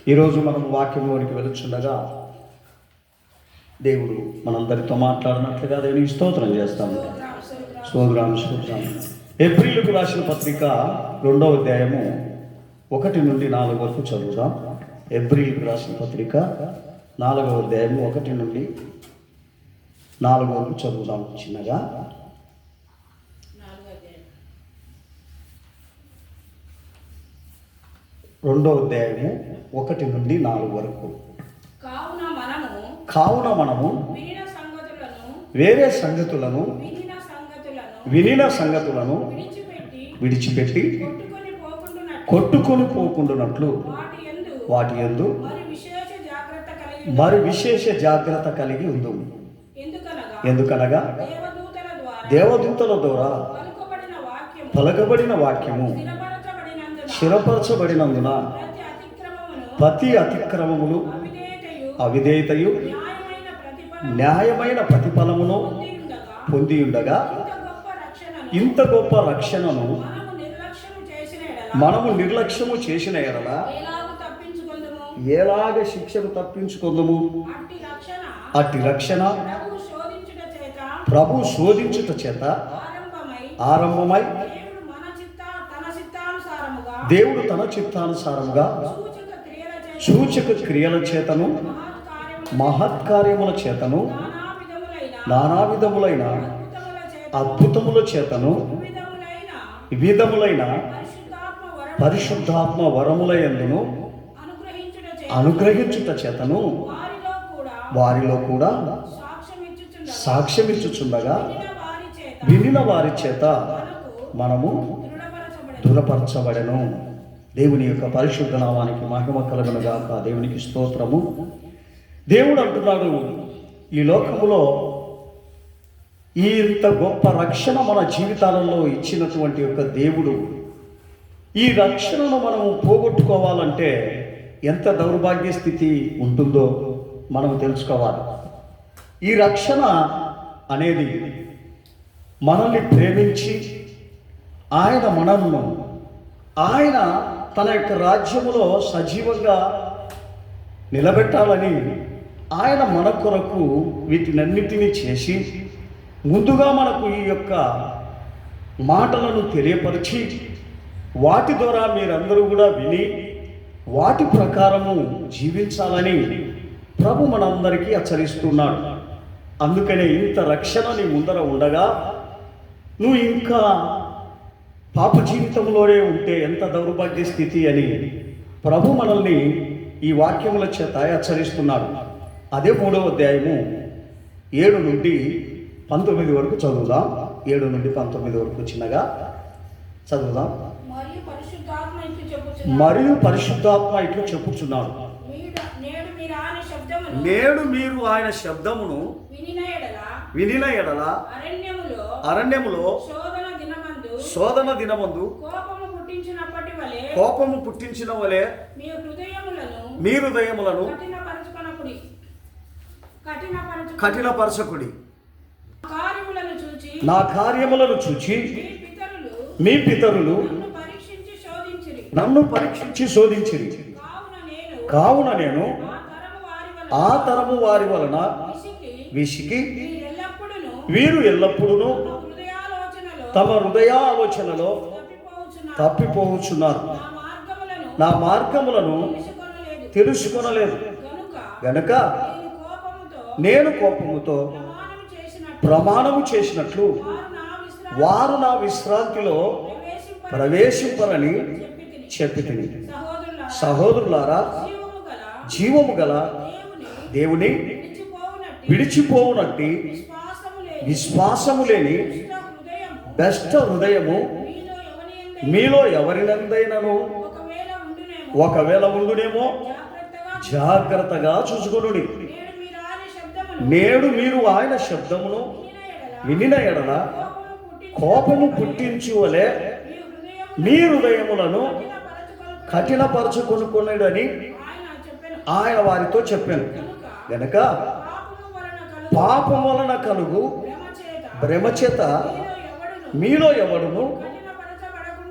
ఈరోజు మనం వాక్యంలోనికి వెళుచుండగా దేవుడు మనందరితో మాట్లాడినట్లుగా దేవునికి స్తోత్రం చేస్తాము. స్తోత్రం. ఏప్రిల్కు రాసిన పత్రిక 2వ అధ్యాయము 1 నుండి 4 వరకు చదువుదాం. ఏప్రిల్కు రాసిన పత్రిక 4వ అధ్యాయము 1 నుండి 4 వరకు చదువుదాం. చిన్నగా 2వ అధ్యాయము 1 నుండి 4 వరకు. కావున మనము వేరే సంగతులను వినిన సంగతులను విడిచిపెట్టి కొట్టుకొని పోకుండానట్లు వాటి యందు మరి విశేష జాగ్రత్త కలిగి ఉండు. ఎందుకనగా దేవదూతల ద్వారా పలకబడిన వాక్యము స్థిరపరచబడినందున ప్రతి అతిక్రమములు అవిధేయతయు న్యాయమైన ప్రతిఫలమును పొంది ఉండగా ఇంత గొప్ప రక్షణను మనము నిర్లక్ష్యము చేసిన ఎడల ఎలాగ శిక్షను తప్పించుకుందాము? అట్టి రక్షణ ప్రభు శోధించుట చేత ఆరంభమై దేవుడు తన చిత్తానుసారముగా సూచక క్రియల చేతను మహత్కార్యముల చేతను నానా విధములైన అద్భుతముల చేతను వివిధములైన పరిశుద్ధాత్మ వరములయందును అనుగ్రహించుట చేతను వారిలో కూడా సాక్ష్యమిచ్చుచుండగా వినిన వారి చేత మనము దృఢపరచబడెను. దేవుని యొక్క పరిశుద్ధ నామానికి మహిమ కలుగును గాక. దేవునికి స్తోత్రము. దేవుడు అంటున్నాడు, ఈ లోకములో ఇంత గొప్ప రక్షణ మన జీవితాలలో ఇచ్చినటువంటి యొక్క దేవుడు, ఈ రక్షణను మనము పోగొట్టుకోవాలంటే ఎంత దౌర్భాగ్య స్థితి ఉంటుందో మనం తెలుసుకోవాలి. ఈ రక్షణ అనేది మనల్ని ప్రేమించి ఆయన తన యొక్క రాజ్యములో సజీవంగా నిలబెట్టాలని ఆయన మన కొరకు వీటినన్నిటినీ చేసి ముందుగా మనకు ఈ యొక్క మాటలను తెలియపరిచి వాటి ద్వారా మీరందరూ కూడా విని వాటి ప్రకారము జీవించాలని ప్రభు మనందరికీ హెచ్చరిస్తున్నాడు. అందుకనే ఇంత రక్షణ నీ ముందర ఉండగా నువ్వు ఇంకా పాప జీవితంలోనే ఉంటే ఎంత దౌర్భాగ్య స్థితి అని ప్రభు మనల్ని ఈ వాక్యముల చేత హెచ్చరిస్తున్నాడు. అదే 3వ అధ్యాయము 7 నుండి 19 వరకు చదువుదాం. 7 నుండి 19 వరకు చిన్నగా చదువుదాం. మరియు పరిశుద్ధాత్మ ఇట్లు చెప్పుచున్నాడు, నేడు మీరు ఆయన శబ్దమును వినిన ఎడల అరణ్యములో శోధన దినమందు కోపము పుట్టించిన వలె మీ హృదయములను కఠినపరచకుడి. నా కార్యములను చూచి మీ పితరులు నన్ను పరీక్షించి శోధించిరి. కావున నేను ఆ తరము వారి వలన విసికి వీరు ఎల్లప్పుడూ తమ హృదయ ఆలోచనలో తప్పిపోవచ్చున్నారు, నా మార్గములను తెలుసుకొనలేదు గనుక నేను కోపముతో ప్రమాణము చేసినట్లు వారు నా విశ్రాంతిలో ప్రవేశింపరని చెప్పితిని. సహోదరులారా, జీవము గల దేవుని విడిచిపోవునట్టి విశ్వాసము లేని బెస్ట్ హృదయము మీలో ఎవరినందైనను ఒకవేళ ఉండునేమో జాగ్రత్తగా చూసుకొనుడి. నేడు మీరు ఆయన శబ్దమును వినిన ఎడల కోపము పుట్టించువలే మీ హృదయములను కఠినపరచుకొనుకొనుడని ఆయన వారితో చెప్పాను. గనక పాపం వలన కలుగు భ్రమ చేత మీలో ఎవడును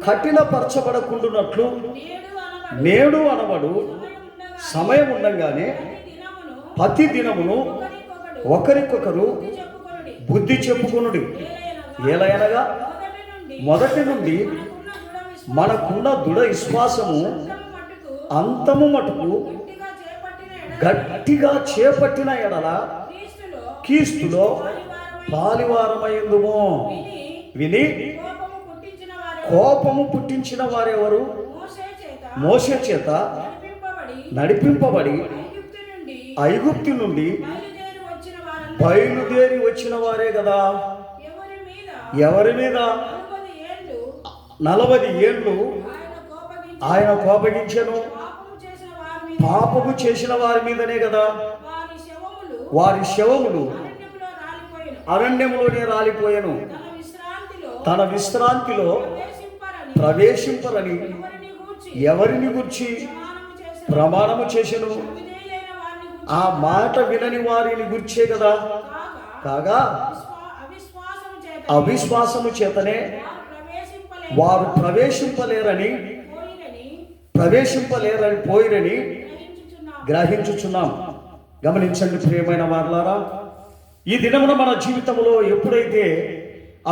కఠినపరచబడకుండునట్లు నేడు అనబడు సమయం ఉండగానే ప్రతి దినమును ఒకరికొకరు బుద్ధి చెప్పుకొనుడి. ఏలయనగా మొదటి నుండి మనకున్న దృఢ విశ్వాసము అంతము మటుకు గట్టిగా చేపట్టిన ఎడల క్రీస్తులో పాలివారమైందుము. విని కోపము పుట్టించిన వారెవరు? మోషే చేత నడిపింపబడి ఐగుప్తు నుండి బయలుదేరి వచ్చిన వారే కదా. ఎవరి మీద? 40 ఏళ్ళు ఆయన కోపగించెను. పాపము చేసిన వారి మీదనే కదా. వారి శవములు అరణ్యములోనే రాలిపోయాను. తన విశ్రాంతిలో ప్రవేశింపరని ఎవరిని గురించి ప్రమాణము చేసెను? ఆ మాట వినని వారిని గుర్చే కదా. కాగా అవిశ్వాసము చేతనే వారు ప్రవేశింపలేరని పోయిరని గ్రహించుచున్నాం. గమనించండి ప్రియమైన వారలారా, ఈ దినమున మన జీవితంలో ఎప్పుడైతే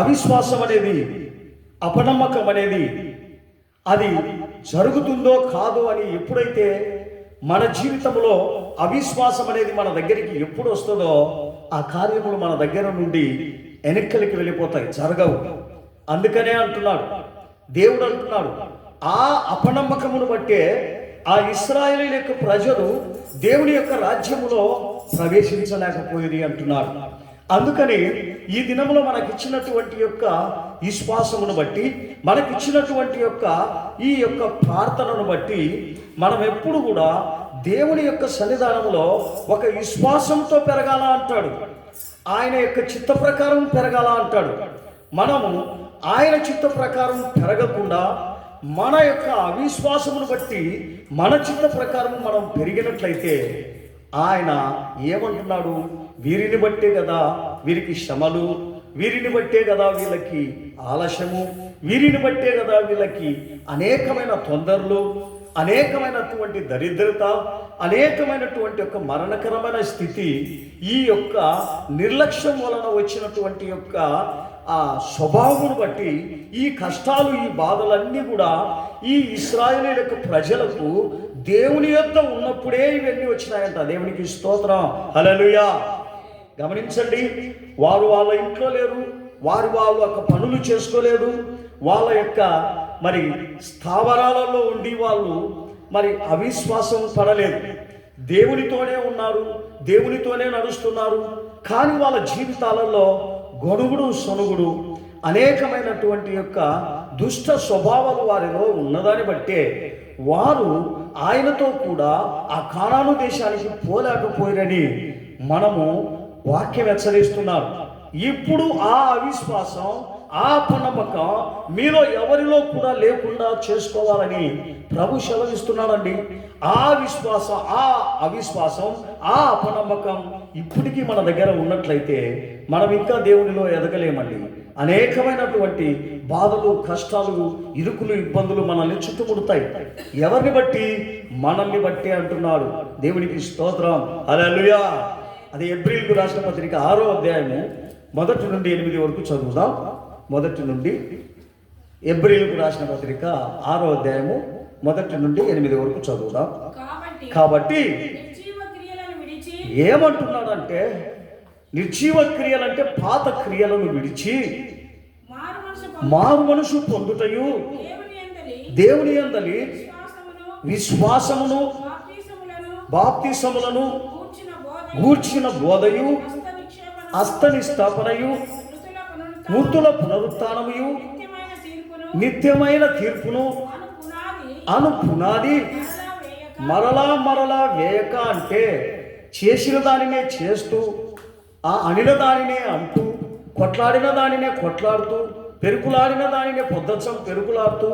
అవిశ్వాసం అనేది, అపనమ్మకం అనేది అది జరుగుతుందో కాదో అని ఎప్పుడైతే మన జీవితంలో అవిశ్వాసం అనేది మన దగ్గరికి ఎప్పుడు వస్తుందో ఆ కార్యములు మన దగ్గర నుండి వెనక్కలికి వెళ్ళిపోతాయి, జరగవు. అందుకనే అంటున్నాడు దేవుడు, అంటున్నాడు ఆ అపనమ్మకమును బట్టే ఆ ఇశ్రాయేలు యొక్క ప్రజలు దేవుని యొక్క రాజ్యములో ప్రవేశించలేకపోయింది అంటున్నారు. అందుకని ఈ దినంలో మనకిచ్చినటువంటి యొక్క విశ్వాసమును బట్టి, మనకిచ్చినటువంటి యొక్క ఈ యొక్క ప్రార్థనను బట్టి మనం ఎప్పుడు కూడా దేవుని యొక్క సన్నిధానంలో ఒక విశ్వాసంతో పెరగాల అంటాడు. ఆయన యొక్క చిత్త ప్రకారం పెరగాల అంటాడు. మనము ఆయన చిత్త ప్రకారం పెరగకుండా మన యొక్క అవిశ్వాసమును బట్టి మన చిత్త ప్రకారం మనం పెరిగినట్లయితే ఆయన ఏమంటున్నాడు? వీరిని బట్టే కదా వీరికి శ్రమలు, వీరిని బట్టే కదా వీళ్ళకి ఆలస్యము, వీరిని బట్టే కదా వీళ్ళకి అనేకమైన తొందరలు, అనేకమైనటువంటి దరిద్రత, అనేకమైనటువంటి యొక్క మరణకరమైన స్థితి, ఈ యొక్క నిర్లక్ష్యం వలన వచ్చినటువంటి యొక్క ఆ స్వభావమును బట్టి ఈ కష్టాలు, ఈ బాధలన్నీ కూడా ఈ ఇశ్రాయేలు యొక్క ప్రజలకు దేవుని యొద్ద ఉన్నప్పుడే ఇవన్నీ వచ్చినాయంట. దేవునికి స్తోత్రం, హల్లెలూయా. గమనించండి, వారు వాళ్ళ ఇంట్లో లేరు, వాళ్ళ యొక్క పనులు చేసుకోలేదు, వాళ్ళ యొక్క మరి స్థావరాలలో ఉండి వాళ్ళు మరి అవిశ్వాసం పడలేదు. దేవునితోనే ఉన్నారు, దేవునితోనే నడుస్తున్నారు. కానీ వాళ్ళ జీవితాలలో గొడుగుడు సొనుగుడు, అనేకమైనటువంటి యొక్క దుష్ట స్వభావాలు వారిలో ఉన్నదాన్ని బట్టే వారు ఆయనతో కూడా ఆ కానాను దేశానికి పోలేకపోయిరని మనము వాక్యం హెచ్చరిస్తున్నారు. ఇప్పుడు ఆ అవిశ్వాసం, ఆ అపనమ్మకం మీలో ఎవరిలో కూడా లేకుండా చేసుకోవాలని ప్రభు సెలవిస్తున్నాడండి. ఆ విశ్వాసం, ఆ అవిశ్వాసం, ఆ అపనమ్మకం ఇప్పటికీ మన దగ్గర ఉన్నట్లయితే మనం ఇంకా దేవునిలో ఎదగలేమండి. అనేకమైనటువంటి బాధలు, కష్టాలు, ఇరుకులు, ఇబ్బందులు మనల్ని చుట్టుముడతాయి. ఎవరిని బట్టి? మనల్ని బట్టి అంటున్నాడు. దేవునికి స్తోత్రం, హల్లెలూయా. అది హెబ్రీయులకు రాసిన పత్రిక 6వ అధ్యాయము 1 నుండి 8 వరకు చదువుదాం. 1 నుండి హెబ్రీయులకు రాసిన పత్రిక 6వ అధ్యాయము 1 నుండి 8 వరకు చదువుదాం. కాబట్టి ఏమంటున్నాడంటే, నిర్జీవ క్రియలంటే పాత క్రియలను విడిచి మారు మనసు పొందుటయు, దేవుని యందలి విశ్వాసమును, బాప్తిసములను గూర్చిన బోధయు, హస్తనిస్థాపనయు, మృతుల పునరుత్థానముయు, నిత్యమైన తీర్పును అను పునాది మరలా వేయక, అంటే చేసిన దానినే చేస్తూ, ఆ అనిన దానినే అంటూ, కొట్లాడిన దానినే కొట్లాడుతూ, పెరుకులాడిన దానినే పొద్దచ్చం పెరుకులాడుతూ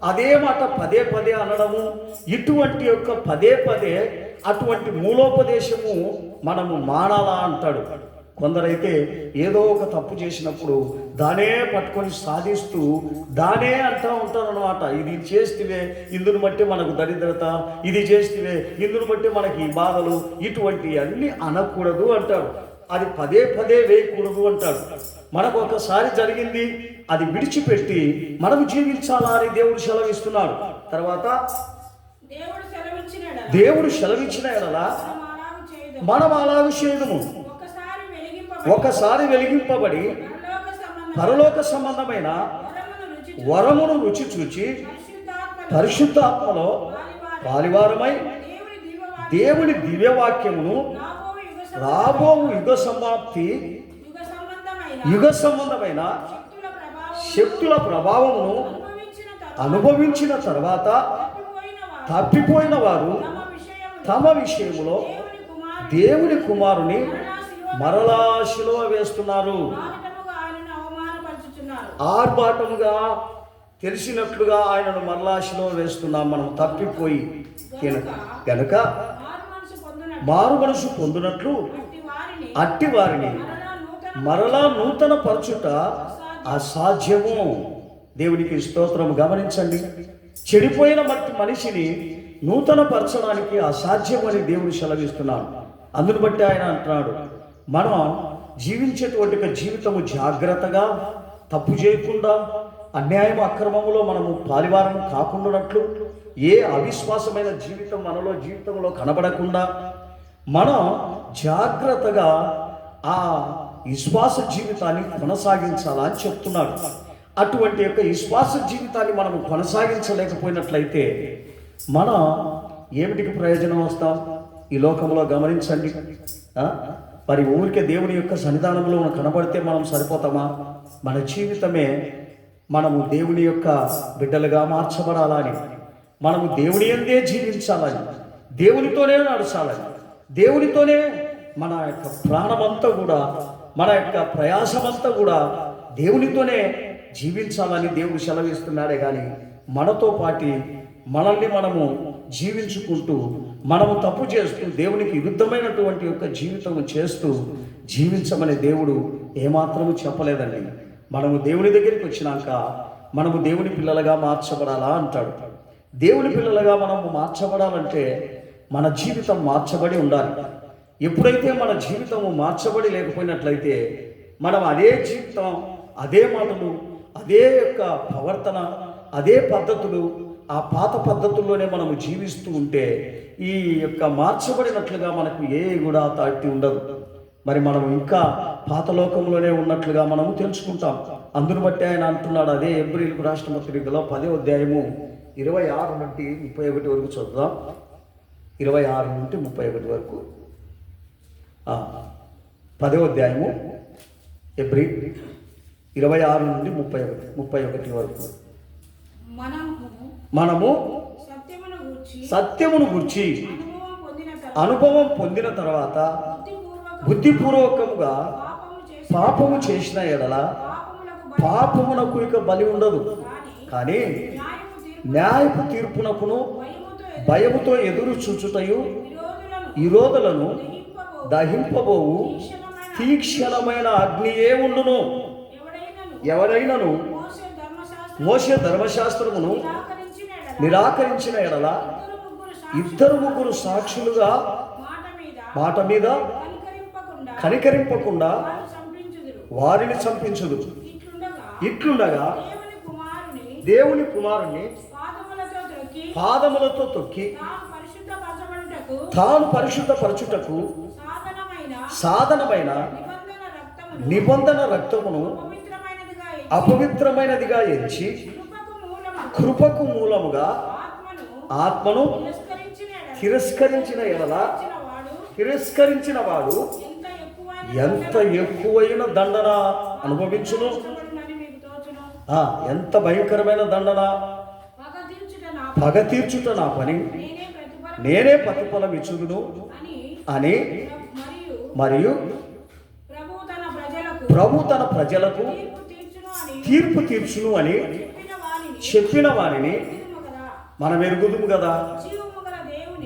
అదే మాట పదే పదే అనడము, ఇటువంటి యొక్క పదే పదే అటువంటి మూలోపదేశము మనము మానాలా అంటాడు. కొందరైతే ఏదో ఒక తప్పు చేసినప్పుడు దానే పట్టుకొని సాధిస్తూ దానే అంటూ ఉంటారు అనమాట. ఇది చేస్తే ఇందును బట్టి మనకు దరిద్రత, ఇది చేస్తే ఇందును బట్టి మనకి ఈ బాధలు, ఇటువంటి అన్ని అనకూడదు అంటారు. అది పదే పదే వేయకూడదు అంటాడు. మనకు ఒకసారి జరిగింది, అది విడిచిపెట్టి మనము జీవించాలా అని దేవుడు సెలవిస్తున్నాడు. తర్వాత దేవుడు సెలవిచ్చిన ఎడలా మనం అలాగ చేయదము. ఒకసారి వెలిగింపబడి పరలోక సంబంధమైన వరమును రుచి చూచి పరిశుద్ధాత్మలో పాలివారమై దేవుని దివ్యవాక్యమును రాబో యుగ సంబంధమైన శక్తుల ప్రభావమును అనుభవించిన తర్వాత తప్పిపోయిన వారు తమ విషయములో దేవుని కుమారుని మరలా శిలువ వేస్తున్నారు. ఆర్భాటముగా తెలిసినట్లుగా ఆయనను మరలా శిలువ వేస్తున్నాం మనం తప్పిపోయి గనుక మారు మనసు పొందినట్లు అట్టి వారిని మరలా నూతన పరచుట అసాధ్యము. దేవునికి స్తోత్రము. గమనించండి, చెడిపోయిన మనిషిని నూతన పరచడానికి అసాధ్యం అని దేవుడు సెలవిస్తున్నాడు. అందును బట్టి ఆయన అంటున్నాడు, మనం జీవించేటువంటి జీవితము జాగ్రత్తగా, తప్పు చేయకుండా, అన్యాయం అక్రమములో మనము పాలివారం కాకుండానట్లు, ఏ అవిశ్వాసమైన జీవితంలో కనబడకుండా మనం జాగ్రత్తగా ఆ విశ్వాస జీవితాన్ని కొనసాగించాలా అని చెప్తున్నాడు. అటువంటి యొక్క విశ్వాస జీవితాన్ని మనం కొనసాగించలేకపోయినట్లయితే మనం ఏమిటికి ప్రయోజనం వస్తాం ఈ లోకంలో? గమనించండి. మరి ఊరికే దేవుని యొక్క సన్నిధానంలో కనబడితే మనం సరిపోతామా? మన జీవితమే మనము దేవుని యొక్క బిడ్డలుగా మార్చబడాలని, మనము దేవుని యందే జీవించాలని, దేవునితోనే నడచాలని, దేవునితోనే మన యొక్క ప్రాణమంతా కూడా, మన యొక్క ప్రయాసమంతా కూడా దేవునితోనే జీవించాలని దేవుడు సెలవిస్తున్నాడే కానీ మనతో పాటి మనల్ని మనము జీవించుకుంటూ, మనము తప్పు చేస్తూ, దేవునికి విరుద్ధమైనటువంటి యొక్క జీవితం చేస్తూ జీవించమని దేవుడు ఏమాత్రము చెప్పలేదండి. మనము దేవుని దగ్గరికి వచ్చినాక మనము దేవుని పిల్లలుగా మార్చబడాలా అంటాడు. దేవుని పిల్లలుగా మనము మార్చబడాలంటే మన జీవితం మార్చబడి ఉండాలి. ఎప్పుడైతే మన జీవితము మార్చబడి లేకపోయినట్లయితే మనం అదే జీవితం, అదే మాటలు, అదే యొక్క ప్రవర్తన, అదే పద్ధతులు, ఆ పాత పద్ధతుల్లోనే మనము జీవిస్తూ ఉంటే ఈ యొక్క మార్చబడినట్లుగా మనకు ఏ కూడా తాటి ఉండదు. మరి మనం ఇంకా పాత లోకంలోనే ఉన్నట్లుగా మనము తెలుసుకుంటాం. అందును బట్టి ఆయన అంటున్నాడు, అదే హెబ్రీయులకు రాసిన పత్రికలో 10వ అధ్యాయము 26 నుండి 31 వరకు చదువుదాం. 26 నుండి 31 వరకు 10వ అధ్యాయము హెబ్రీ 26 నుండి 31 వరకు మనము సత్యమును గూర్చి అనుభవం పొందిన తర్వాత బుద్ధిపూర్వకముగా పాపము చేసిన ఎడల పాపమునకు ఇక బలి ఉండదు, కానీ న్యాయపు తీర్పునకును భయముతో ఎదురు చూచుటయు విరోధులను దహింపబోవు తీక్షణమైన అగ్నియే ఉండును. ఎవరైనను మోషే ధర్మశాస్త్రమును నిరాకరించిన ఎడల 2-3 సాక్షులుగా మాట మీద కనికరింపకుండా వారిని చంపించుదు. ఇట్లుండగా దేవుని కుమారుని పాదములతో తొక్కి తాను పరిశుద్ధపరచుటకు సాధనమైన నిబంధన రక్తమును అపవిత్రమైనదిగా ఎంచి కృపకు మూలముగా ఆత్మను తిరస్కరించిన వాడు ఎంత ఎక్కువైన దండన అనుభవించును. ఎంత భయంకరమైన దండన! పగ తీర్చుట నా పని, నేనే ప్రతిఫలం ఇచ్చుదును అని, మరియు ప్రభు తన ప్రజలకు తీర్పు తీర్చును అని చెప్పిన వారిని మనం ఎరుగుదుము కదా.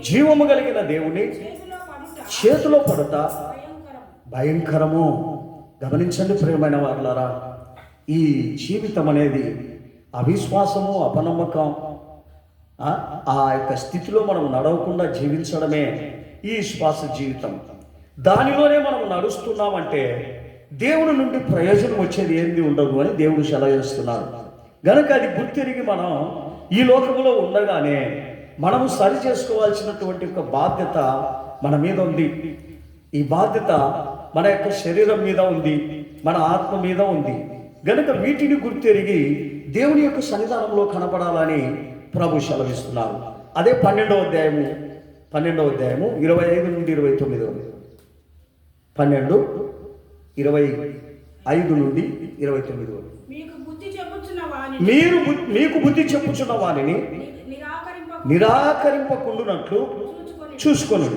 జీవము కలిగిన దేవుని చేతిలో పడుట భయంకరము. గమనించండి ప్రియమైన వారులారా, ఈ జీవితం అనేది అవిశ్వాసము, అపనమ్మకం, ఆ యొక్క స్థితిలో మనం నడవకుండా జీవించడమే ఈ శ్వాస జీవితం. దానిలోనే మనం నడుస్తున్నామంటే దేవుని నుండి ప్రయోజనం వచ్చేది ఏంది ఉండదు అని దేవుడు సెలవిస్తున్నారు. గనుక అది గుర్తిరిగి మనం ఈ లోకంలో ఉండగానే మనము సరి చేసుకోవాల్సినటువంటి ఒక బాధ్యత మన మీద ఉంది. ఈ బాధ్యత మన యొక్క శరీరం మీద ఉంది, మన ఆత్మ మీద ఉంది. గనుక వీటిని గుర్తెరిగి దేవుని యొక్క సన్నిధానంలో కనపడాలని ప్రభు సెలవిస్తున్నారు. అదే 12వ అధ్యాయము 25 నుండి 29. 12:25 నుండి 29. మీకు బుద్ధి చెప్పుచున్న వానిని నిరాకరింపకుండునట్లు చూసుకొను.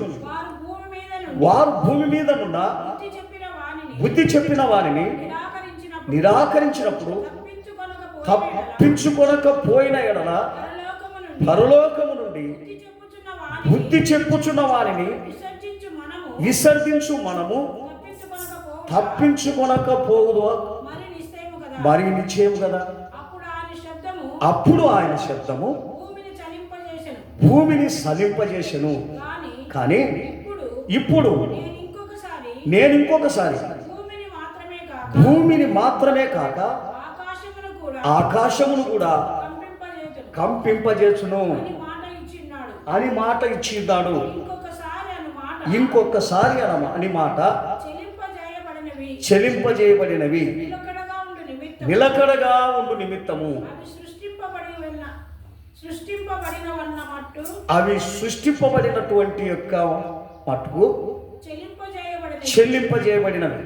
వారు భూమి మీద నుండి బుద్ధి చెప్పిన వారిని నిరాకరించినప్పుడు తప్పించుకొనకపోయిన ఎడల పరలోకము నుండి బుద్ధి చెప్పుచున్న వారిని విసర్జించు మనము తప్పించుకొనకపోదు మరి నిశ్చయం కదా. అప్పుడు ఆయన శబ్దము భూమిని సలింపజేసెను. కానీ ఇప్పుడు నేను ఇంకొకసారి భూమిని మాత్రమే కాక ఆకాశమును కూడా కంపింపజేసును అని మాట ఇచ్చిన్నాడు. ఇంకొకసారి అని మాట చెలింపజేయబడినవి నిలకడగా ఉండు నిమిత్తము అవి సృష్టింపబడినటువంటి యొక్క మట్టుకు చెల్లింపజేయబడినవి,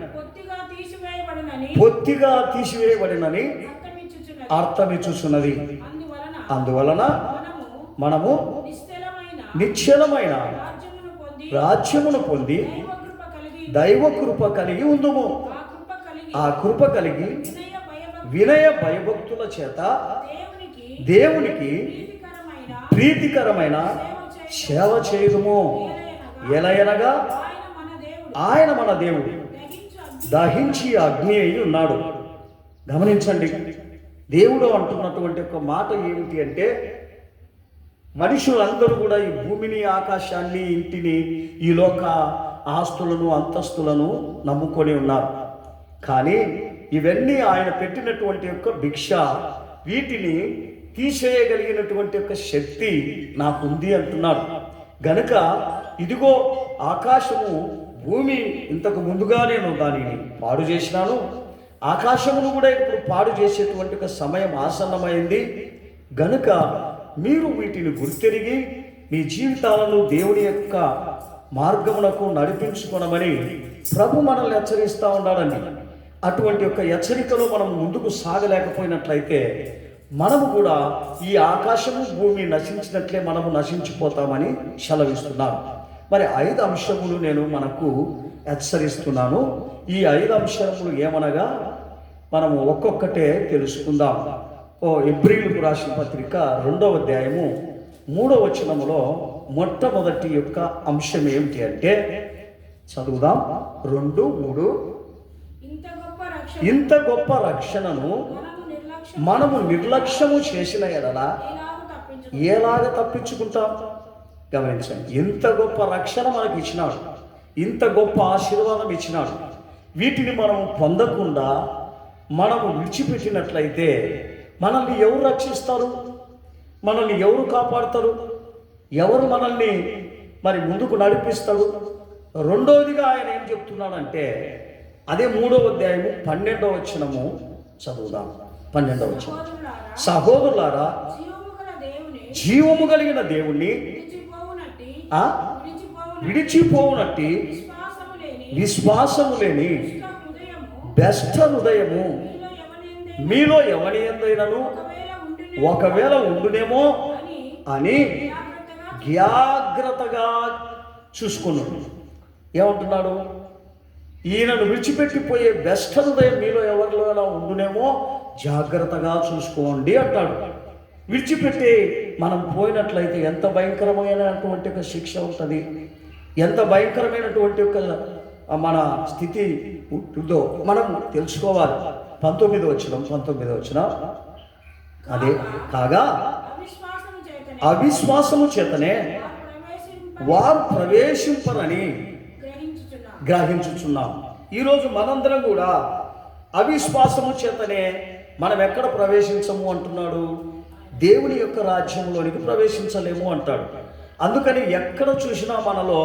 పొత్తిగా తీసివేయబడినని అర్థమిచ్చుచున్నది. అందువలన మనము నిశ్చలమైన రాజ్యమును పొంది దైవ కృప కలిగి ఉందుము. ఆ కృప కలిగి వినయ భయభక్తుల చేత దేవునికి ప్రీతికరమైన సేవ చేయుదుము. ఎలయనగా ఆయన మన దేవుడు దహించి అగ్ని అయి ఉన్నాడు. గమనించండి, దేవుడు అంటున్నటువంటి ఒక మాట ఏమిటి అంటే, మనుషులందరూ కూడా ఈ భూమిని, ఆకాశాన్ని, ఇంటిని, ఈ లోక ఆస్తులను, అంతస్తులను నమ్ముకొని ఉన్నారు. కానీ ఇవన్నీ ఆయన పెట్టినటువంటి యొక్క భిక్ష, వీటిని తీసేయగలిగినటువంటి యొక్క శక్తి నాకుంది అంటున్నాడు. గనుక ఇదిగో ఆకాశము, భూమి ఇంతకు ముందుగా నేను దానిని పాడు చేసినాను, ఆకాశమును కూడా ఇప్పుడు పాడు చేసేటువంటి ఒక సమయం ఆసన్నమైంది. గనుక మీరు వీటిని గుర్తెరిగి మీ జీవితాలను దేవుని యొక్క మార్గమునకు నడిపించుకోనమని ప్రభు మనల్ని హెచ్చరిస్తూ ఉన్నాడండి. అటువంటి యొక్క హెచ్చరికలో మనం ముందుకు సాగలేకపోయినట్లయితే మనము కూడా ఈ ఆకాశము, భూమి నశించినట్లే మనము నశించిపోతామని సెలవిస్తున్నాను. మరి 5 అంశములు నేను మనకు హెచ్చరిస్తున్నాను. ఈ 5 అంశములు ఏమనగా మనము ఒక్కొక్కటే తెలుసుకుందాం. హెబ్రీయులకు రాసిన పత్రిక 2వ అధ్యాయము 3వ వచనములో మొట్టమొదటి యొక్క అంశం ఏమిటి అంటే, చదువుదాం. 2:3. ఇంత గొప్ప రక్షణను మనము నిర్లక్ష్యము చేసిన ఎడల ఎలాగ తప్పించుకుంటాం? గమనించండి, ఇంత గొప్ప రక్షణ మనకి ఇచ్చినాడు, ఇంత గొప్ప ఆశీర్వాదం ఇచ్చినాడు. వీటిని మనం పొందకుండా మనము విడిచిపెట్టినట్లయితే మనల్ని ఎవరు రక్షిస్తారు? మనల్ని ఎవరు కాపాడుతారు? ఎవరు మనల్ని మరి ముందుకు నడిపిస్తాడు? రెండవదిగా ఆయన ఏం చెప్తున్నాడంటే, అదే 3వ అధ్యాయము 12వ వచనము చదువుదాం. 12వ వచనం, సహోదరులారా, జీవము కలిగిన దేవుణ్ణి విడిచిపోవునట్టి విశ్వాసము లేని బెస్ట హృదయము మీలో ఎవని యందైనను ఒకవేళ ఉండునేమో అని జాగ్రత్తగా చూసుకున్నాడు. ఏమంటున్నాడు? ఈయనను విడిచిపెట్టిపోయే బెస్ట హృదయం మీలో ఎవరిలో ఉండునేమో జాగ్రత్తగా చూసుకోండి అంటాడు. విడిచిపెట్టి మనం పోయినట్లయితే ఎంత భయంకరమైనటువంటి ఒక శిక్ష ఉంటుంది, ఎంత భయంకరమైనటువంటి ఒక మన స్థితి ఉంటుందో మనం తెలుసుకోవాలి. 19వ వచనం అదే కాగా అవిశ్వాసము చేతనే వారు ప్రవేశింపరని గ్రహించుచున్నాం. ఈరోజు మనందరం కూడా అవిశ్వాసము చేతనే మనం ఎక్కడ ప్రవేశించము అంటున్నాడు, దేవుని యొక్క రాజ్యంలోనికి ప్రవేశించలేము అంటాడు. అందుకని ఎక్కడ చూసినా మనలో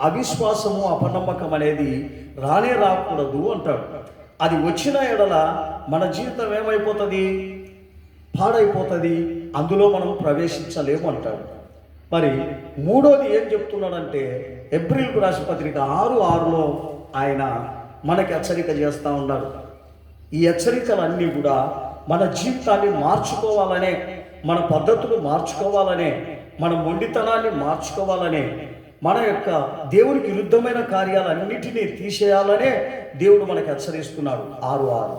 అవిశ్వాసము అపనమ్మకం అనేది రాకూడదు అంటాడు. అది వచ్చిన ఎడల మన జీవితం ఏమైపోతుంది, పాడైపోతుంది, అందులో మనం ప్రవేశించలేము అంటాడు. మరి మూడోది ఏం చెప్తున్నాడంటే ఎబ్రిల్కు రాసిన పత్రిక 6:6లో ఆయన మనకి హెచ్చరిక చేస్తూ ఉన్నాడు. ఈ హెచ్చరికలన్నీ కూడా మన జీవితాన్ని మార్చుకోవాలనే, మన పద్ధతులు మార్చుకోవాలనే, మన మొండితనాన్ని మార్చుకోవాలనే, మన యొక్క దేవునికి విరుద్ధమైన కార్యాలన్నిటినీ తీసేయాలనే దేవుడు మనకు హెచ్చరిస్తున్నాడు. 6:6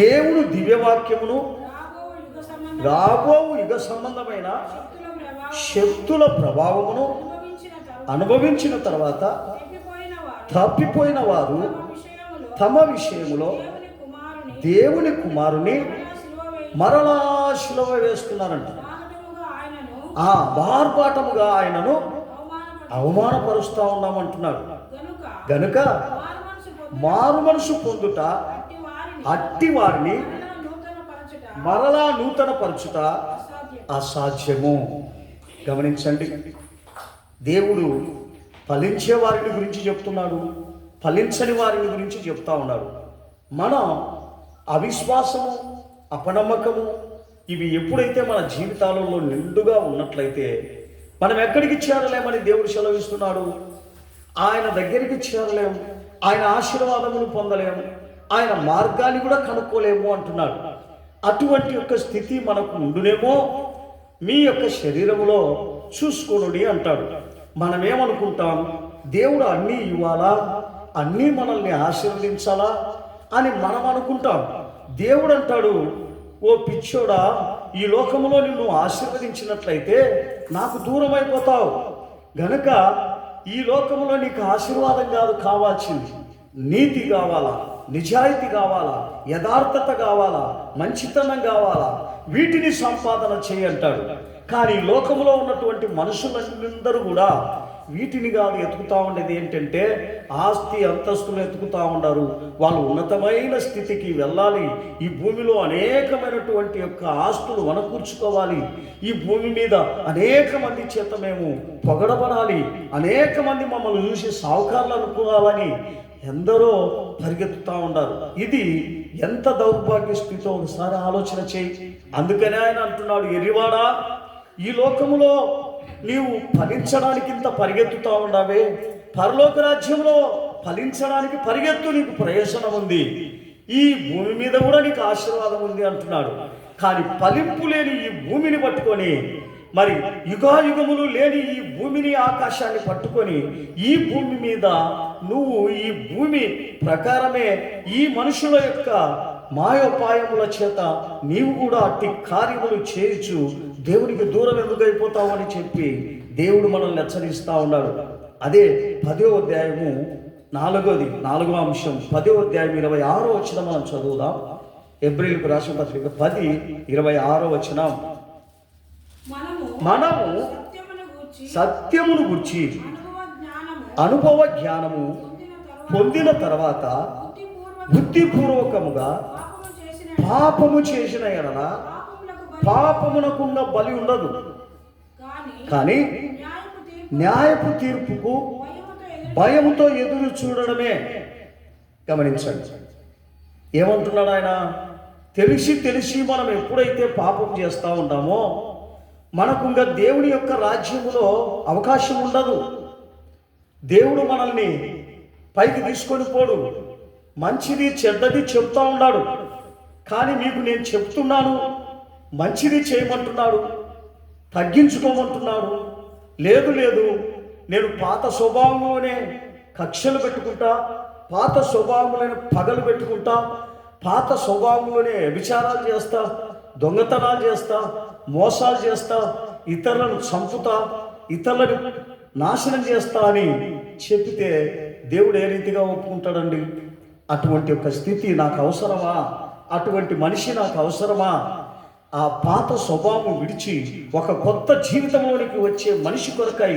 దేవుని దివ్యవాక్యమును రాబో యుగ సంబంధమైన శక్తుల ప్రభావమును అనుభవించిన తర్వాత తప్పిపోయిన వారు తమ విషయములో దేవుని కుమారుని మరలా శిలువ వేస్తున్నారంట. బార్పాటముగా ఆయనను అవమానపరుస్తూ ఉన్నామంటున్నాడు. గనుక మారు మనసు పొందుట అట్టి వారిని మరలా నూతన పరచుట అసాధ్యము. గమనించండి, దేవుడు ఫలించే వారిని గురించి చెప్తున్నాడు, ఫలించని వారిని గురించి చెప్తా ఉన్నాడు. మనం అవిశ్వాసము, అపనమ్మకము ఇవి ఎప్పుడైతే మన జీవితాలలో నిండుగా ఉన్నట్లయితే మనం ఎక్కడికి చేరలేమని దేవుడు సెలవిస్తున్నాడు. ఆయన దగ్గరికి చేరలేము, ఆయన ఆశీర్వాదములు పొందలేము, ఆయన మార్గాన్ని కూడా కనుక్కోలేము అంటున్నాడు. అటువంటి యొక్క స్థితి మనకు ఉండునేమో మీ యొక్క శరీరములో చూసుకోనుడి అంటాడు. మనమేమనుకుంటాం, దేవుడు అన్నీ ఇవ్వాలా, అన్నీ మనల్ని ఆశీర్వదించాలా అని మనం అనుకుంటాం. దేవుడు అంటాడు, ఓ పిచ్చోడా, ఈ లోకములో నిన్ను ఆశీర్వదించినట్లయితే నాకు దూరం అయిపోతావు. గనక ఈ లోకములో నీకు ఆశీర్వాదం కాదు కావాల్సింది, నీతి కావాలా, నిజాయితీ కావాలా, యథార్థత కావాలా, మంచితనం కావాలా, వీటిని సంపాదన చేయంటాడు. కానీ లోకంలో ఉన్నటువంటి మనుషులందరూ కూడా వీటిని కాదు ఎతుకుతూ ఉండేది. ఏంటంటే ఆస్తి అంతస్తులు ఎతుకుతూ ఉన్నారు. వాళ్ళు ఉన్నతమైన స్థితికి వెళ్ళాలి, ఈ భూమిలో అనేకమైనటువంటి యొక్క ఆస్తులు వనకూర్చుకోవాలి, ఈ భూమి మీద అనేక మంది చేత మేము పొగడబడాలి, అనేక మంది మమ్మల్ని చూసి సావుకారులు అనుకోవాలని ఎందరో పరిగెత్తుతూ ఉన్నారు. ఇది ఎంత దౌర్భాగ్య స్థితితో ఒకసారి ఆలోచన చేయి. అందుకనే ఆయన అంటున్నాడు, ఎరివాడా, ఈ లోకములో నీవు ఫలించడానికి ఇంత పరిగెత్తుతూ ఉన్నావే, పరలోక రాజ్యంలో ఫలించడానికి పరిగెత్తు, నీకు ప్రయోజనం ఉంది, ఈ భూమి మీద కూడా నీకు ఆశీర్వాదం ఉంది అంటున్నాడు. కానీ ఫలింపు లేని ఈ భూమిని పట్టుకొని, మరి యుగాయుగములు లేని ఈ భూమిని ఆకాశాన్ని పట్టుకొని, ఈ భూమి మీద నువ్వు ఈ భూమి ప్రకారమే ఈ మనుషుల యొక్క మాయోపాయముల చేత నీవు కూడా అట్టి కార్యములు చేయొచ్చు, దేవునికి దూరం ఎందుకు అయిపోతావు అని చెప్పి దేవుడు మనల్ని హెచ్చరిస్తూ ఉన్నాడు. అదే 10వ అధ్యాయము 4వ అంశం 10వ అధ్యాయం 26వ వచనం మనం చదువుదాం. ఎబ్రిల్కు రాసిన పత్రిక 10:26వ వచనం. మనము సత్యమును గూర్చి అనుభవ జ్ఞానము పొందిన తర్వాత బుద్ధిపూర్వకముగా పాపము చేసిన ఎడల పాపమునకున్న బలి ఉండదు, కానీ న్యాయపు తీర్పుకు భయముతో ఎదురు చూడడమే. గమనించండి, ఏమంటున్నాడు ఆయన? తెలిసి మనం ఎప్పుడైతే పాపం చేస్తూ ఉంటామో మనకు ఇంకా దేవుని యొక్క రాజ్యములో అవకాశం ఉండదు. దేవుడు మనల్ని పైకి తీసుకొని పోడు, మంచిది చెడ్డది చెప్తా ఉన్నాడు. కానీ మీకు నేను చెప్తున్నాను, మంచిది చేయమంటున్నాడు, తగ్గించుకోమంటున్నాడు. లేదు నేను పాత స్వభావంలోనే కక్షలు పెట్టుకుంటా, పాత స్వభావంలోనే పగలు పెట్టుకుంటా, పాత స్వభావంలోనే వ్యభిచారాలు చేస్తా, దొంగతనాలు చేస్తా, మోసాలు చేస్తా, ఇతరులను చంపుతా, ఇతరులను నాశనం చేస్తా అని చెప్తే దేవుడు ఏ రీతిగా ఒప్పుకుంటాడండి? అటువంటి ఒక స్థితి నాకు అవసరమా? అటువంటి మనిషి నాకు అవసరమా? ఆ పాత స్వభావం విడిచి ఒక కొత్త జీవితంలోనికి వచ్చే మనిషి కొరకై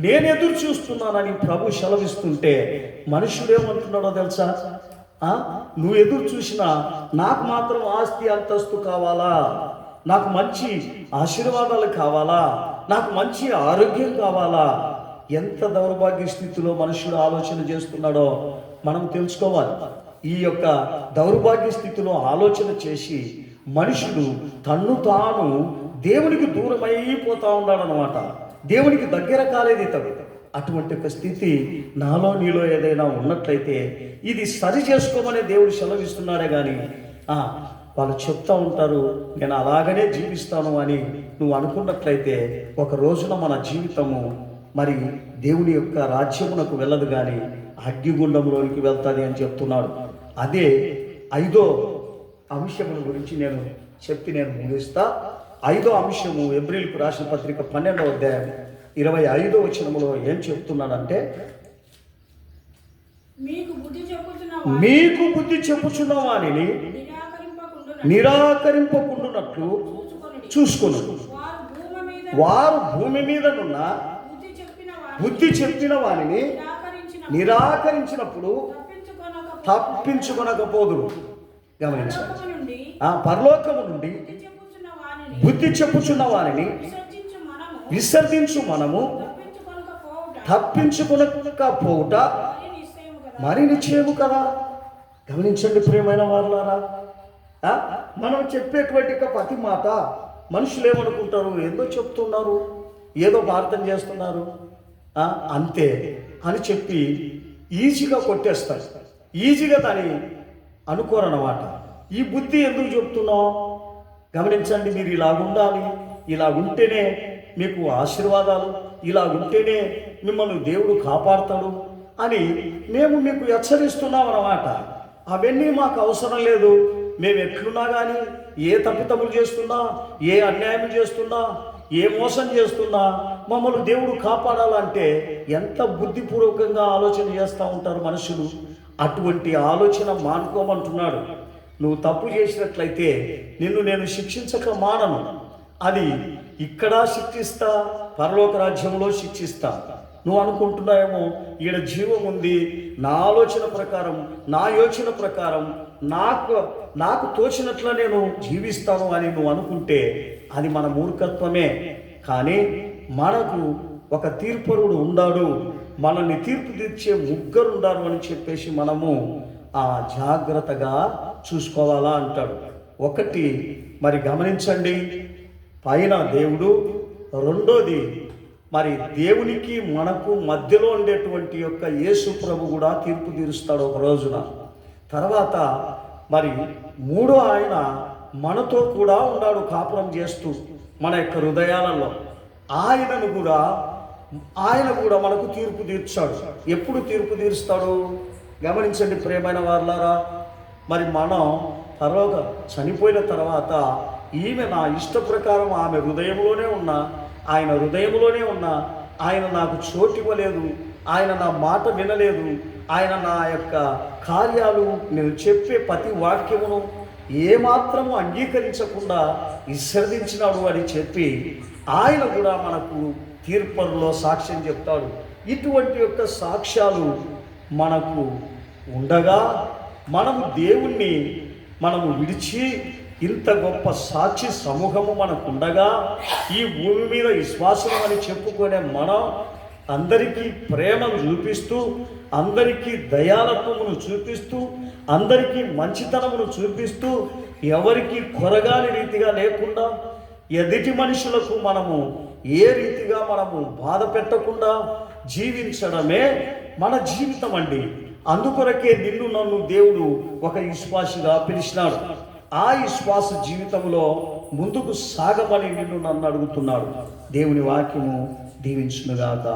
నేను ఎదురు చూస్తున్నానని ప్రభు సెలవిస్తుంటే మనుషుడు ఏమంటున్నాడో తెలుసా? నువ్వు ఎదురు చూసినా నాకు మాత్రం ఆస్తి అంతస్తు కావాలా, నాకు మంచి ఆశీర్వాదాలు కావాలా, నాకు మంచి ఆరోగ్యం కావాలా. ఎంత దౌర్భాగ్య స్థితిలో మనుషుడు ఆలోచన చేస్తున్నాడో మనం తెలుసుకోవాలి. ఈ యొక్క దౌర్భాగ్య స్థితిలో ఆలోచన చేసి మనుషుడు తన్ను తాను దేవునికి దూరమైపోతా ఉన్నాడనమాట. దేవునికి దగ్గర కాలేదు ఇతడు. అటువంటి ఒక స్థితి నాలో నీలో ఏదైనా ఉన్నట్లయితే ఇది సరి చేసుకోమని దేవుడు సెలవిస్తున్నాడే కానీ వాళ్ళు చెప్తా ఉంటారు నేను అలాగనే జీవిస్తాను అని నువ్వు అనుకున్నట్లయితే ఒక రోజున మన జీవితము మరి దేవుని యొక్క రాజ్యమునకు వెళ్ళదు కానీ అగ్నిగుండంలోనికి వెళ్తుంది అని చెప్తున్నాడు. అదే 5వ అంశముల గురించి నేను ముగిస్తా. 5వ అంశము ఎబ్రిల్కు రాసిన పత్రిక 12వ అధ్యాయం 25వ వచనములో ఏం చెప్తున్నాడంటే, మీకు బుద్ధి చెప్పుచున్న వానిని నిరాకరింపకుండునట్లు చూసుకొను. వారు భూమి మీదనున్న బుద్ధి చెప్పిన వానిని నిరాకరించినప్పుడు తప్పించుకొనకపోదురు. గమనించండి, పరలోకము నుండి బుద్ధి చెప్పుచున్న వారిని విసర్జించు మనము తప్పించుకొనకపోవుట మరి నిశ్చయము కదా. గమనించండి ప్రియమైన వారులారా, మనం చెప్పేటువంటి ప్రతి మాట మనుషులు ఏమనుకుంటారు? ఏదో చెప్తున్నారు, ఏదో ప్రార్థన చేస్తున్నారు అంతే అని చెప్పి ఈజీగా కొట్టేస్తారు, ఈజీగా దాన్ని అనుకోరన్నమాట. ఈ బుద్ధి ఎందుకు చెప్తున్నావు? గమనించండి, మీరు ఇలాగుండాలి, ఇలాగుంటేనే మీకు ఆశీర్వాదాలు, ఇలాగుంటేనే మిమ్మల్ని దేవుడు కాపాడుతాడు అని మేము మీకు హెచ్చరిస్తున్నాం అన్నమాట. అవన్నీ మాకు అవసరం లేదు. మేము ఎట్లున్నా కానీ, ఏ తప్పిదములు చేస్తున్నా, ఏ అన్యాయం చేస్తున్నా, ఏ మోసం చేస్తున్నా మమ్మల్ని దేవుడు కాపాడాలంటే ఎంత బుద్ధిపూర్వకంగా ఆలోచన చేస్తూ ఉంటారు మనుషులు. అటువంటి ఆలోచన మానుకోమంటున్నాడు. నువ్వు తప్పు చేసినట్లయితే నిన్ను నేను శిక్షించక మానను. అది ఇక్కడ శిక్షిస్తా, పరలోక రాజ్యంలో శిక్షిస్తా. నువ్వు అనుకుంటున్నావేమో ఈడ జీవం ఉంది, నా ఆలోచన ప్రకారం, నా యోచన ప్రకారం, నాకు తోచినట్ల నేను జీవిస్తాను అని నువ్వు అనుకుంటే అది మన మూర్ఖత్వమే. కానీ మనకు ఒక తీర్పరుడు ఉండాడు, మనల్ని తీర్పు తీర్చే ముగ్గురు ఉండారు అని చెప్పేసి మనము జాగ్రత్తగా చూసుకోవాలా అంటాడు. ఒకటి మరి గమనించండి, పైన దేవుడు, రెండోది మరి దేవునికి మనకు మధ్యలో ఉండేటువంటి యొక్క యేసు ప్రభు కూడా తీర్పు తీరుస్తాడు ఒక రోజున. తర్వాత మరి మూడో ఆయన మనతో కూడా ఉన్నాడు కాపురం చేస్తూ మన యొక్క హృదయాలలో. ఆయన కూడా మనకు తీర్పు తీర్చాడు. ఎప్పుడు తీర్పు తీరుస్తాడు? గమనించండి ప్రియమైన వారులారా, మరి మనం తర్వాత చనిపోయిన తర్వాత ఈమె నా ఇష్ట ప్రకారం ఆమె హృదయంలోనే ఉన్నా, ఆయన హృదయంలోనే ఉన్నా, ఆయన నాకు చోటు ఇవ్వలేదు, ఆయన నా మాట వినలేదు, ఆయన నా యొక్క కార్యాలు, నేను చెప్పే ప్రతి వాక్యమును ఏమాత్రము అంగీకరించకుండా విసర్జించినాడు అని చెప్పి ఆయన కూడా మనకు తీర్పులో సాక్ష్యం చెప్తాడు. ఇటువంటి యొక్క సాక్ష్యాలు మనకు ఉండగా మనము దేవుణ్ణి విడిచి ఇంత గొప్ప సాక్షి సమూహము మనకు ఉండగా ఈ భూమి మీద విశ్వాసం అని చెప్పుకునే మనం అందరికీ ప్రేమను చూపిస్తూ, అందరికీ దయాలత్వమును చూపిస్తూ, అందరికీ మంచితనమును చూపిస్తూ, ఎవరికి కొరగాని రీతిగా లేకుండా ఎదుటి మనుషులకు మనము ఏ రీతిగా మనము బాధ పెట్టకుండా జీవించడమే మన జీవితం అండి. అందుకొరకే నిన్ను నన్ను దేవుడు ఒక విశ్వాసిగా పిలిచినాడు. ఆ విశ్వాస జీవితంలో ముందుకు సాగమని నిన్ను నన్ను అడుగుతున్నాడు. దేవుని వాక్యము దీవించునుగాక.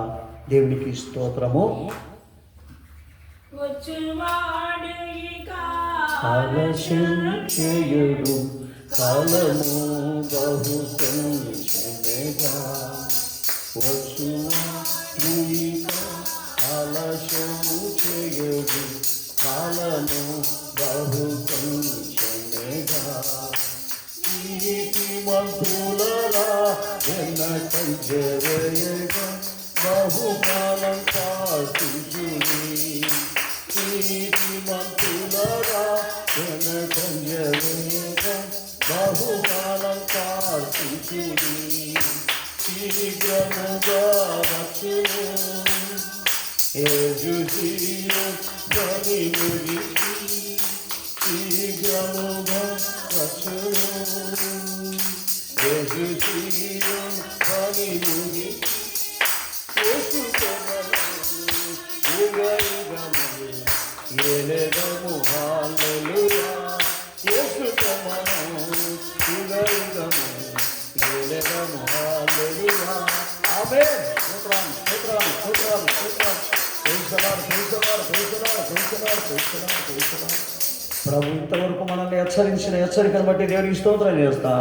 దేవునికి స్తోత్రము. కాలము బహు వచ్చువా భూమిక ఆలస్యము చేయదు, కాలము బహు కొంచెమేగా. నీతిమంతులరా వెనకంజవేయగా, బహుకాలం పాటించుని. నీతిమంతులరా వెనకంజవేయగా, బహుకాలం పాటించుని. శీఘ్రముగా వచ్చును యేసు జీవన్ పని ముగిసి, శీఘ్రముగా వచ్చును యేసు జీవన్ పని ముగిసి. యేసు యుగయుగములు ఎలెదము హల్లెలూయా. యేసు మనము యుగయుగములు ఎలెదము హల్లెలూయా. ఆమేన్. స్తోత్రం స్తోత్రం స్తోత్రం స్తోత్రం. Praise the Lord, praise the Lord, praise the Lord, praise the Lord, praise the Lord, praise the Lord. ప్రభు ఇంతవరకు మనల్ని హెచ్చరించిన హెచ్చరికను బట్టి దేవునికి స్తోత్రం చేస్తాం.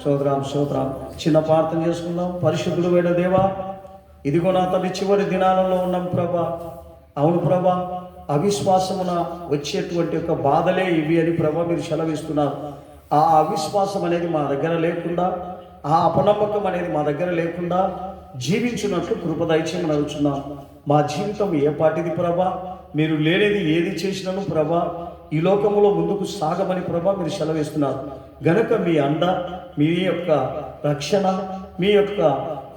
స్తోత్రం స్తోత్రం. చిన్న ప్రార్థన చేసుకుందాం. పరిశుద్ధుడు అయిన దేవా, ఇదిగో నా తల్లి చివరి దినాలలో ఉన్నాం ప్రభా. అవును ప్రభా, అవిశ్వాసమున వచ్చేటువంటి ఒక బాధలే ఇవి అని ప్రభా మీరు సెలవిస్తున్నారు. ఆ అవిశ్వాసం అనేది మా దగ్గర లేకుండా, ఆ అపనమ్మకం అనేది మా దగ్గర లేకుండా జీవించినట్లు కృప దయచేయమని అడుగుతున్నాం. మా జీవితం ఏ పాటిది ప్రభా? మీరు లేనిది ఏది చేసినను ప్రభా ఈ లోకంలో ముందుకు సాగమని ప్రభా మీరు సెలవిస్తున్నారు. గనుక మీ అండ, మీ యొక్క రక్షణ, మీ యొక్క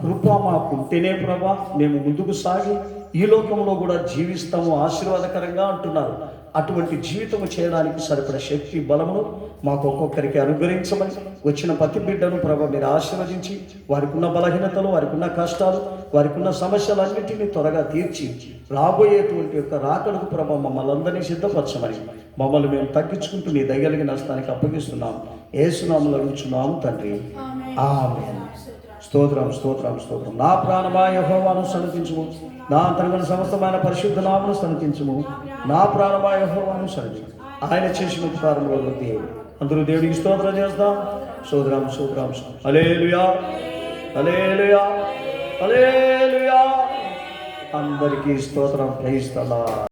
కృప మాకు ఉంటేనే ప్రభా మేము ముందుకు సాగి ఈ లోకంలో కూడా జీవిస్తాము ఆశీర్వాదకరంగా అంటున్నారు. అటువంటి జీవితము చేయడానికి సరిపడ శక్తి బలమును మాకు ఒక్కొక్కరికి అనుగ్రహించమని, వచ్చిన ప్రతి బిడ్డను ప్రభా మీరు ఆశీర్వదించి, వారికి ఉన్న బలహీనతలు, వారికి ఉన్న కష్టాలు, వారికి ఉన్న సమస్యలన్నింటినీ త్వరగా తీర్చి రాబోయేటువంటి యొక్క రాకడకు ప్రభా మమ్మల్ని అందరినీ సిద్ధపరచమని, మమ్మల్ని మేము తగ్గించుకుంటూ నీ దయగలిగిన స్థానికి అప్పగిస్తున్నాం. యేసునామములో అడుగుచున్నాము తండ్రి, ఆమేన్. స్తోత్రం స్తోత్రం స్తోత్రం. నా ప్రాణమా యెహోవాను సన్నిధించుము, నా అంతరంగ సమస్తమైన పరిశుద్ధ నామమును సన్నిధించుము. నా ప్రాణమా యెహోవాను సన్నిధించుము, ఆయన చేసిన ఉపకారముల వృద్ధి. అందరూ దేవుడికి స్తోత్రం చేస్తాం. స్తోత్రం స్తోత్రం. హల్లెలూయా హల్లెలూయా హల్లెలూయా. అందరికీ స్తోత్రం. Praise the lord.